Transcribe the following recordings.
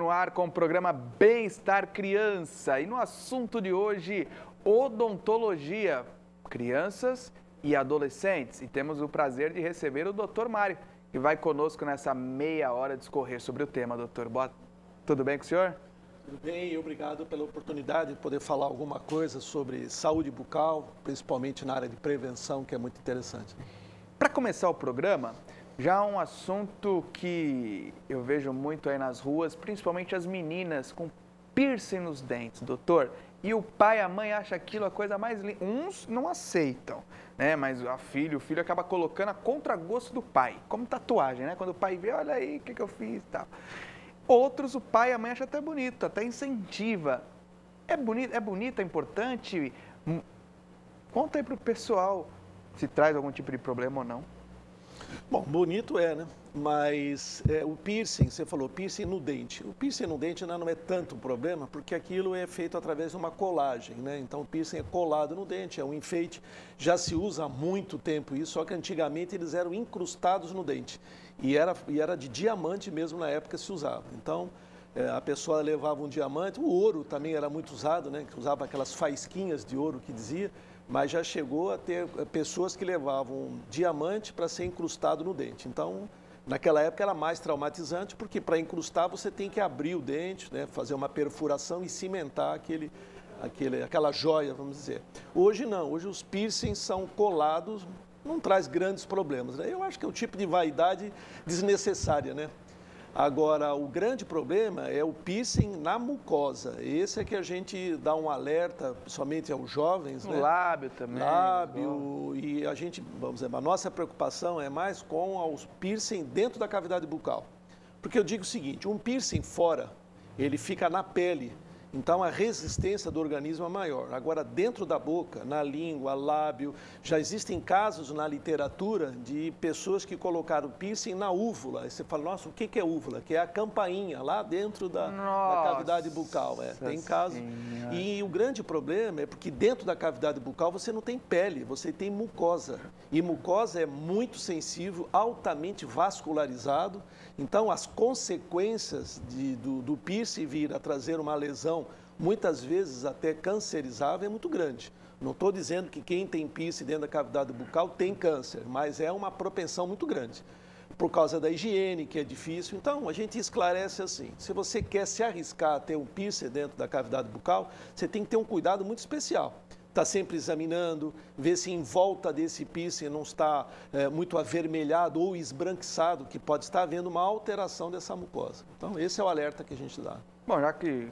no ar com o programa Bem-Estar Criança. E no assunto de hoje, odontologia, crianças e adolescentes. E temos o prazer de receber o Dr. Mário, que vai conosco nessa meia hora discorrer sobre o tema, doutor. Tudo bem com o senhor? Tudo bem, obrigado pela oportunidade de poder falar alguma coisa sobre saúde bucal, principalmente na área de prevenção, que é muito interessante. Para começar o programa, já um assunto que eu vejo muito aí nas ruas, principalmente as meninas com piercing nos dentes, doutor. E o pai e a mãe acham aquilo a coisa mais linda. Uns não aceitam, né? Mas o filho acaba colocando a contragosto do pai, como tatuagem, né? Quando o pai vê, olha aí o que eu fiz e tal. Outros, o pai e a mãe acham até bonito, até incentiva. É bonito, é importante? Conta aí para o pessoal se traz algum tipo de problema ou não. Bom, bonito é, né? Mas o piercing, você falou, piercing no dente. O piercing no dente não é tanto um problema, porque aquilo é feito através de uma colagem, né? Então o piercing é colado no dente, é um enfeite. Já se usa há muito tempo isso, só que antigamente eles eram incrustados no dente. E era de diamante mesmo na época se usava. Então a pessoa levava um diamante, o ouro também era muito usado, né? Que usava aquelas faisquinhas de ouro que dizia. Mas já chegou a ter pessoas que levavam um diamante para ser incrustado no dente. Então, naquela época era mais traumatizante, porque para incrustar você tem que abrir o dente, né, fazer uma perfuração e cimentar aquela joia, vamos dizer. Hoje não, hoje os piercings são colados, não traz grandes problemas, né? Eu acho que é um tipo de vaidade desnecessária, né? Agora, o grande problema é o piercing na mucosa. Esse é que a gente dá um alerta, principalmente aos jovens, no né? lábio também. Lábio, e a gente, vamos dizer, a nossa preocupação é mais com os piercing dentro da cavidade bucal. Porque eu digo o seguinte, um piercing fora, ele fica na pele, então a resistência do organismo é maior. Agora, dentro da boca, na língua, lábio, já existem casos na literatura de pessoas que colocaram piercing na úvula. Aí você fala, nossa, o que é úvula? Que é a campainha lá dentro da cavidade bucal. Tem casos. E o grande problema é porque dentro da cavidade bucal você não tem pele, você tem mucosa. E mucosa é muito sensível, altamente vascularizado. Então, as consequências do piercing vir a trazer uma lesão, muitas vezes até cancerizável, é muito grande. Não estou dizendo que quem tem piercing dentro da cavidade bucal tem câncer, mas é uma propensão muito grande. Por causa da higiene, que é difícil. Então, a gente esclarece assim, se você quer se arriscar a ter um piercing dentro da cavidade bucal, você tem que ter um cuidado muito especial. Está sempre examinando, ver se em volta desse piercing não está muito avermelhado ou esbranquiçado, que pode estar havendo uma alteração dessa mucosa. Então, esse é o alerta que a gente dá. Bom, já que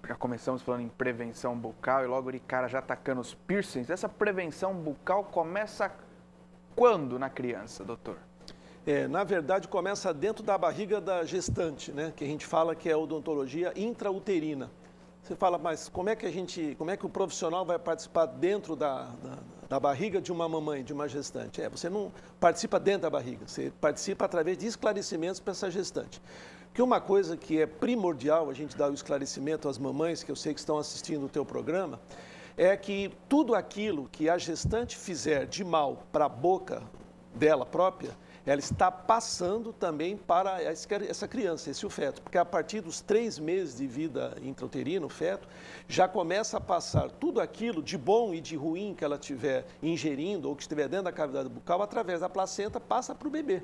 já começamos falando em prevenção bucal e logo de cara já atacando os piercings, essa prevenção bucal começa quando na criança, doutor? Na verdade, começa dentro da barriga da gestante, né? Que a gente fala que é odontologia intrauterina. Você fala, mas como é que o profissional vai participar dentro da barriga de uma mamãe, de uma gestante? Você não participa dentro da barriga, você participa através de esclarecimentos para essa gestante. Porque uma coisa que é primordial a gente dar o esclarecimento às mamães, que eu sei que estão assistindo o teu programa, é que tudo aquilo que a gestante fizer de mal para a boca dela própria, ela está passando também para essa criança, o feto. Porque a partir dos 3 meses de vida intrauterina, o feto, já começa a passar tudo aquilo de bom e de ruim que ela estiver ingerindo ou que estiver dentro da cavidade bucal, através da placenta, passa para o bebê.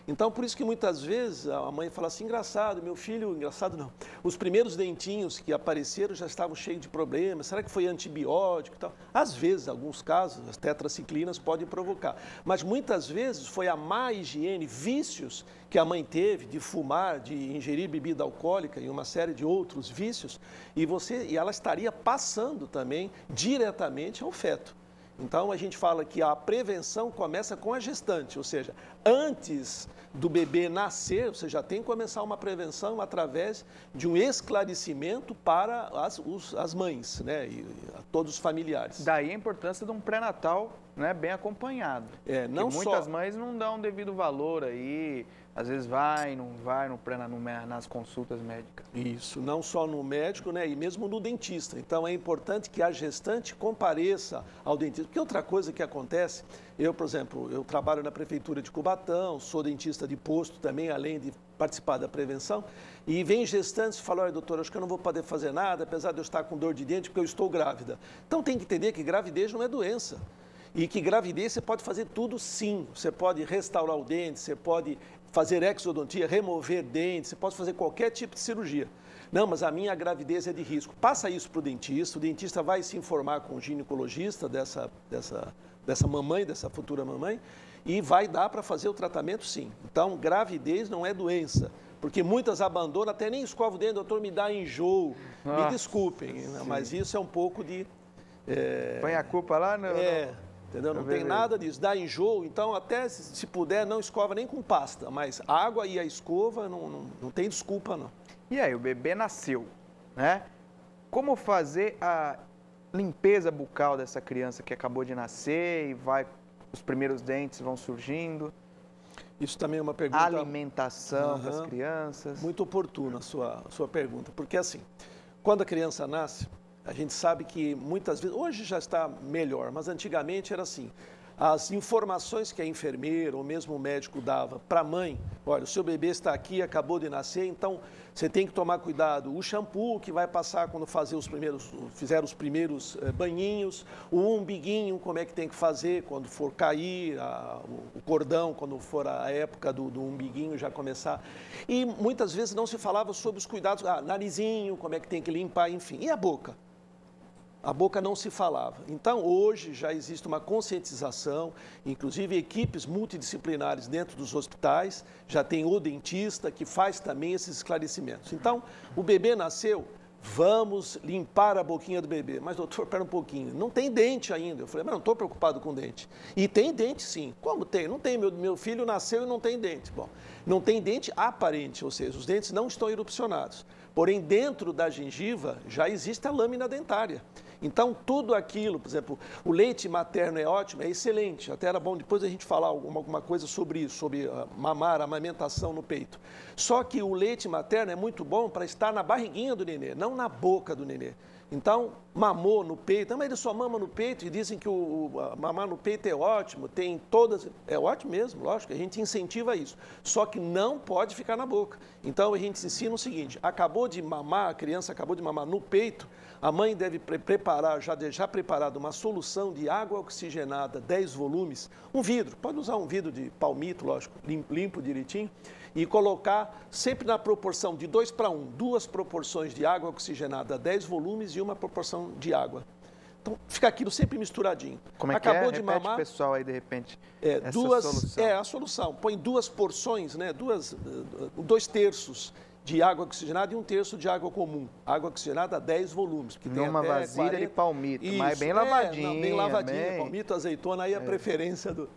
Então, por isso que muitas vezes a mãe fala assim, engraçado, meu filho, engraçado não, os primeiros dentinhos que apareceram já estavam cheios de problemas, será que foi antibiótico e tal? Às vezes, em alguns casos, as tetraciclinas podem provocar, mas muitas vezes foi a má higiene, vícios que a mãe teve de fumar, de ingerir bebida alcoólica e uma série de outros vícios, e ela estaria passando também diretamente ao feto. Então, a gente fala que a prevenção começa com a gestante, ou seja, antes do bebê nascer, você já tem que começar uma prevenção através de um esclarecimento para as mães, né, e a todos os familiares. Daí a importância de um pré-natal, né, bem acompanhado. Muitas mães não dão devido valor aí, às vezes vai, não vai nas consultas médicas. Isso, não só no médico, né, e mesmo no dentista. Então é importante que a gestante compareça ao dentista. Porque outra coisa que acontece, eu, por exemplo, eu trabalho na prefeitura de Cubatão, sou dentista de posto também, além de participar da prevenção. E vem gestantes e falam, olha, doutor, acho que eu não vou poder fazer nada, apesar de eu estar com dor de dente, porque eu estou grávida. Então tem que entender que gravidez não é doença. E que gravidez você pode fazer tudo sim. Você pode restaurar o dente, você pode fazer exodontia, remover dentes, você pode fazer qualquer tipo de cirurgia. Não, mas a minha gravidez é de risco. Passa isso para o dentista vai se informar com o ginecologista dessa mamãe, dessa futura mamãe, e vai dar para fazer o tratamento sim. Então, gravidez não é doença, porque muitas abandonam, até nem escovam o dente, doutor, me dá enjoo. Me desculpem, mas isso é um pouco de... Põe a culpa lá no... Entendeu? Não tem nada disso, dá enjoo, então até se puder não escova nem com pasta, mas a água e a escova não tem desculpa não. E aí, o bebê nasceu, né? Como fazer a limpeza bucal dessa criança que acabou de nascer e os primeiros dentes vão surgindo? Isso também é uma pergunta... Alimentação das crianças. Muito oportuna a sua pergunta, porque assim, quando a criança nasce, a gente sabe que muitas vezes, hoje já está melhor, mas antigamente era assim, as informações que a enfermeira ou mesmo o médico dava para a mãe, olha, o seu bebê está aqui, acabou de nascer, então você tem que tomar cuidado. O shampoo que vai passar quando fizer os primeiros banhinhos, o umbiguinho, como é que tem que fazer quando for cair, o cordão, quando for a época do umbiguinho já começar. E muitas vezes não se falava sobre os cuidados, narizinho, como é que tem que limpar, enfim. E a boca? A boca não se falava. Então, hoje já existe uma conscientização, inclusive equipes multidisciplinares dentro dos hospitais, já tem o dentista que faz também esses esclarecimentos. Então, o bebê nasceu, vamos limpar a boquinha do bebê. Mas, doutor, espera um pouquinho, não tem dente ainda. Eu falei, mas não estou preocupado com dente. E tem dente, sim. Como tem? Não tem. Meu filho nasceu e não tem dente. Bom, não tem dente aparente, ou seja, os dentes não estão erupcionados. Porém, dentro da gengiva já existe a lâmina dentária. Então, tudo aquilo, por exemplo, o leite materno é ótimo, é excelente. Até era bom depois a gente falar alguma coisa sobre isso, sobre mamar, amamentação no peito. Só que o leite materno é muito bom para estar na barriguinha do nenê, não na boca do nenê. Então, mamou no peito, mas ele só mama no peito e dizem que mamar no peito é ótimo, tem todas... É ótimo mesmo, lógico, a gente incentiva isso. Só que não pode ficar na boca. Então, a gente ensina o seguinte, acabou de mamar, a criança acabou de mamar no peito, a mãe deve preparar, já preparado uma solução de água oxigenada, 10 volumes, um vidro, pode usar um vidro de palmito, lógico, limpo direitinho, e colocar sempre na proporção de 2 para 1, 2 proporções de água oxigenada, 10 volumes e uma proporção de água. Então, fica aquilo sempre misturadinho. Como é Acabou que é? de Repete, mamar, pessoal, aí, de repente, solução. A solução. Põe 2 porções, né, 2 terços de água oxigenada e 1 terço de água comum. Água oxigenada a 10 volumes. Que tem numa até vasilha 40... de palmito, isso, mas bem lavadinha. Bem lavadinha, palmito, azeitona, aí a preferência do...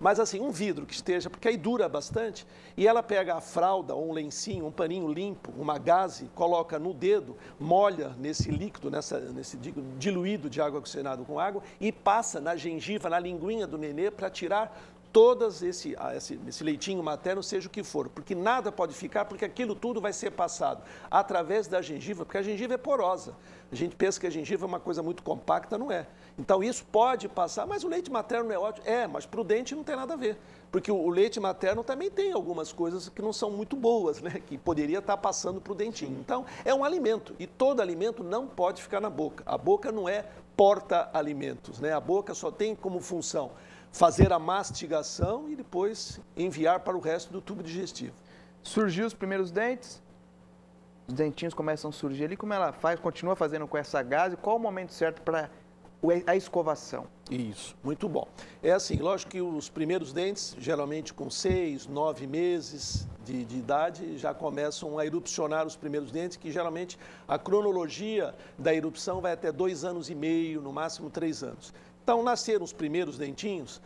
Mas assim, um vidro que esteja, porque aí dura bastante, e ela pega a fralda ou um lencinho, um paninho limpo, uma gaze, coloca no dedo, molha nesse líquido, nesse diluído de água oxigenada com água, e passa na gengiva, na linguinha do nenê, para tirar todas esse leitinho materno, seja o que for, porque nada pode ficar, porque aquilo tudo vai ser passado através da gengiva, porque a gengiva é porosa. A gente pensa que a gengiva é uma coisa muito compacta, não é. Então isso pode passar, mas o leite materno é ótimo. Mas para o dente não tem nada a ver, porque o leite materno também tem algumas coisas que não são muito boas, né? Que poderia estar passando para o dentinho. Então é um alimento, e todo alimento não pode ficar na boca. A boca não é porta-alimentos, né? A boca só tem como função fazer a mastigação e depois enviar para o resto do tubo digestivo. Surgiu os primeiros dentes, os dentinhos começam a surgir ali, como ela faz, continua fazendo com essa gaze, qual o momento certo para a escovação? Isso, muito bom. É assim, lógico que os primeiros dentes, geralmente com 6, 9 meses de idade, já começam a erupcionar os primeiros dentes, que geralmente a cronologia da erupção vai até 2 anos e meio, no máximo 3 anos. Então, nasceram os primeiros dentinhos.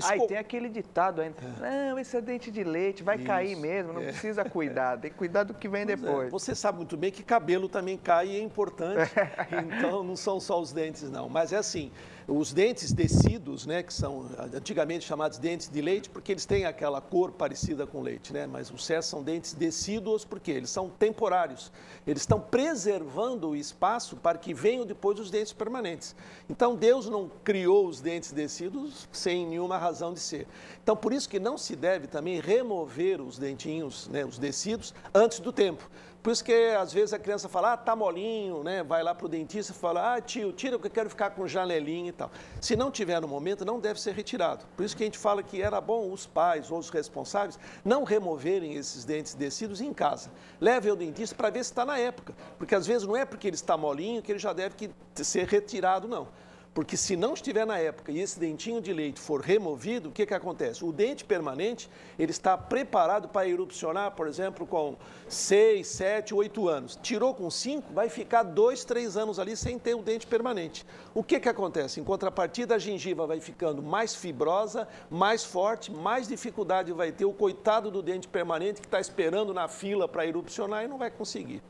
Aí tem aquele ditado ainda, não, esse é dente de leite, vai cair mesmo, não precisa cuidar, tem que cuidar do que vem depois. Você sabe muito bem que cabelo também cai e é importante, então não são só os dentes não. Mas é assim, Os dentes descidos, né, que são antigamente chamados dentes de leite, porque eles têm aquela cor parecida com leite, né? Mas o certo são dentes decíduos porque eles são temporários. Eles estão preservando o espaço para que venham depois os dentes permanentes. Então, Deus não criou os dentes decíduos sem nenhuma razão de ser. Então, por isso que não se deve também remover os dentinhos, né, os decíduos, antes do tempo. Por isso que, às vezes, a criança fala, tá molinho, né? Vai lá para o dentista e fala, tio, tira porque eu quero ficar com janelinha e tal. Se não tiver no momento, não deve ser retirado. Por isso que a gente fala que era bom os pais ou os responsáveis não removerem esses dentes decíduos em casa. Leve ao dentista para ver se está na época. Porque, às vezes, não é porque ele está molinho que ele já deve ser retirado, não. Porque se não estiver na época e esse dentinho de leite for removido, o que acontece? O dente permanente, ele está preparado para erupcionar, por exemplo, com 6, 7, 8 anos. Tirou com 5, vai ficar 2, 3 anos ali sem ter o dente permanente. O que acontece? Em contrapartida, a gengiva vai ficando mais fibrosa, mais forte, mais dificuldade vai ter o coitado do dente permanente que está esperando na fila para erupcionar e não vai conseguir.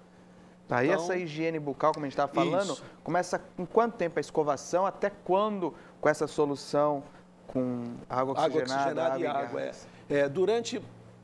Aí então, essa higiene bucal, como a gente estava falando, começa em quanto tempo a escovação, até quando com essa solução com água oxigenada e água?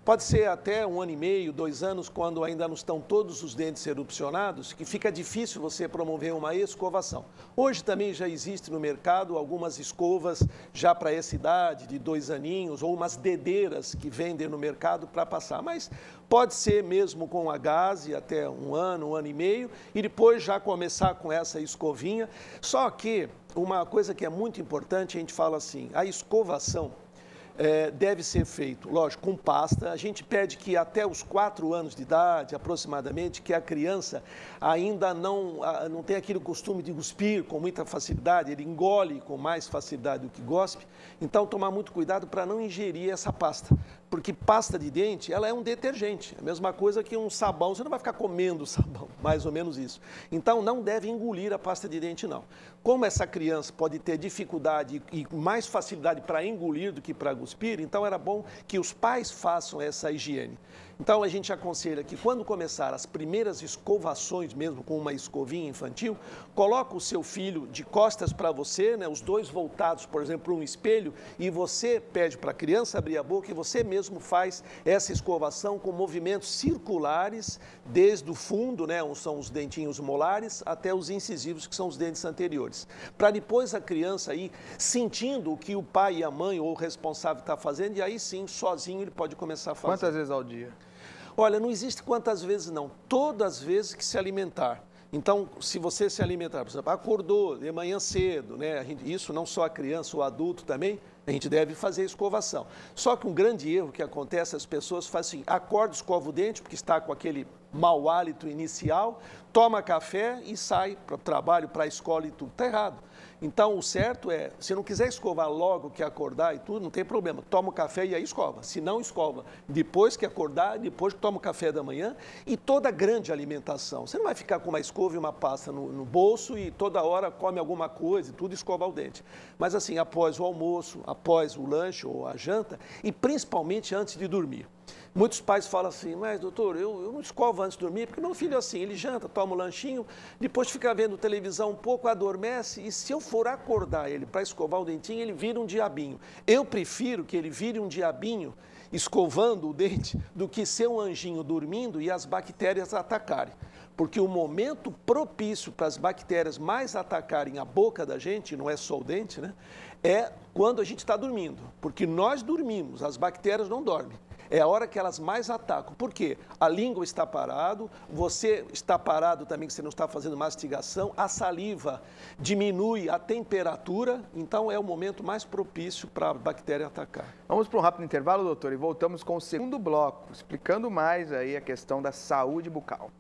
Pode ser até 1 ano e meio, 2 anos, quando ainda não estão todos os dentes erupcionados, que fica difícil você promover uma escovação. Hoje também já existe no mercado algumas escovas já para essa idade, de 2 aninhos, ou umas dedeiras que vendem no mercado para passar. Mas pode ser mesmo com a gaze até 1 ano, 1 ano e meio, e depois já começar com essa escovinha. Só que uma coisa que é muito importante, a gente fala assim, a escovação deve ser feito, lógico, com pasta. A gente pede que até os 4 anos de idade, aproximadamente, que a criança ainda não tem aquele costume de cuspir com muita facilidade, ele engole com mais facilidade do que gospe. Então, tomar muito cuidado para não ingerir essa pasta, porque pasta de dente, ela é um detergente, a mesma coisa que um sabão, você não vai ficar comendo sabão, mais ou menos isso. Então, não deve engolir a pasta de dente, não. Como essa criança pode ter dificuldade e mais facilidade para engolir do que para cuspir, então era bom que os pais façam essa higiene. Então a gente aconselha que quando começar as primeiras escovações, mesmo com uma escovinha infantil, coloca o seu filho de costas para você, né, os dois voltados, por exemplo, para um espelho, e você pede para a criança abrir a boca e você mesmo faz essa escovação com movimentos circulares, desde o fundo, né, são os dentinhos molares, até os incisivos, que são os dentes anteriores. Para depois a criança ir sentindo o que o pai e a mãe ou o responsável está fazendo, e aí sim, sozinho, ele pode começar a fazer. Quantas vezes ao dia? Olha, não existe quantas vezes não, todas as vezes que se alimentar. Então, se você se alimentar, por exemplo, acordou de manhã cedo, né? Isso não só a criança, o adulto também, a gente deve fazer escovação. Só que um grande erro que acontece, as pessoas fazem assim, acorda, escova o dente, porque está com aquele mau hálito inicial, toma café e sai para o trabalho, para a escola e tudo. Está errado. Então, o certo é, se não quiser escovar logo que acordar e tudo, não tem problema. Toma o café e aí escova. Se não, escova depois que acordar, depois que toma o café da manhã e toda grande alimentação. Você não vai ficar com uma escova e uma pasta no bolso e toda hora come alguma coisa e tudo escovar o dente. Mas assim, após o almoço, após o lanche ou a janta e principalmente antes de dormir. Muitos pais falam assim, mas doutor, eu não escovo antes de dormir, porque meu filho é assim, ele janta, toma um lanchinho, depois fica vendo televisão um pouco, adormece, e se eu for acordar ele para escovar o dentinho, ele vira um diabinho. Eu prefiro que ele vire um diabinho escovando o dente do que ser um anjinho dormindo e as bactérias atacarem. Porque o momento propício para as bactérias mais atacarem a boca da gente, não é só o dente, né? É quando a gente está dormindo. Porque nós dormimos, as bactérias não dormem. É a hora que elas mais atacam. Por quê? A língua está parado, você está parado também, que você não está fazendo mastigação, a saliva diminui a temperatura, então é o momento mais propício para a bactéria atacar. Vamos para um rápido intervalo, doutor, e voltamos com o segundo bloco, explicando mais aí a questão da saúde bucal.